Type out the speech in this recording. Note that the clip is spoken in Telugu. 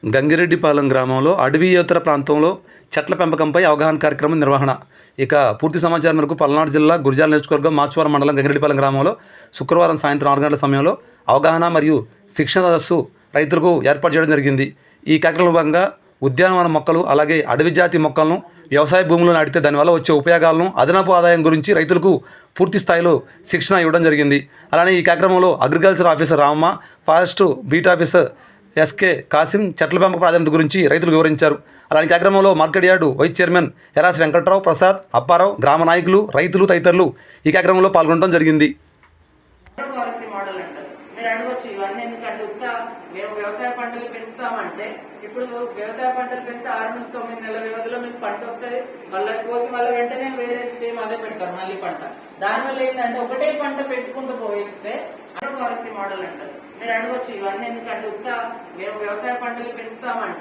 గంగిరెడ్డిపాలెం గ్రామంలో అడవియేతర ప్రాంతంలో చెట్ల పెంపకంపై అవగాహన కార్యక్రమం నిర్వహణ. ఇక పూర్తి సమాచారం మేరకు పల్నాడు జిల్లా గురజాల నియోజకవర్గం మాచువరం మండలం గంగిరెడ్డిపాలెం గ్రామంలో శుక్రవారం సాయంత్రం 6 గంటల సమయంలో అవగాహన మరియు శిక్షణ సదస్సు రైతులకు ఏర్పాటు చేయడం జరిగింది. ఈ కార్యక్రమంలో భాగంగా ఉద్యానవన మొక్కలు అలాగే అడవి జాతి మొక్కలను వ్యవసాయ భూములను నాటితే దానివల్ల వచ్చే ఉపయోగాలను, అదనపు ఆదాయం గురించి రైతులకు పూర్తి స్థాయిలో శిక్షణ ఇవ్వడం జరిగింది. అలానే ఈ కార్యక్రమంలో agriculture officer Ramamma, forest beat officer SK Kasim చెట్ల పెంపక ప్రాధాన్యత గురించి రైతులకు వివరించారు. అలాంటి కార్యక్రమంలో మార్కెట్ యార్డు వైస్ చైర్మన్ ఎరాస్ వెంకట్రావు, ప్రసాద్, అప్పారావు, గ్రామ నాయకులు, రైతులు తదితరులు ఈ కార్యక్రమంలో పాల్గొనడం జరిగింది. వ్యవసాయ పంటలు పెంచుతామంటే ఇప్పుడు వ్యవసాయ పంటలు పెంచితే 6 నుంచి 9 నెలల వ్యవధిలో మీకు పంట వస్తుంది. మళ్ళీ కోసి మళ్ళీ వెంటనే వేరే సేమ్ అదే పెడతారు మళ్ళీ పంట. దానివల్ల ఏంటంటే ఒకటే పంట పెట్టుకుంటూ పోయితే ఫారెస్ట్రీ మోడల్ అంటారు. మీరు అడగొచ్చు ఇవన్నీ ఎందుకంటే మేము వ్యవసాయ పంటలు పెంచుతామంటే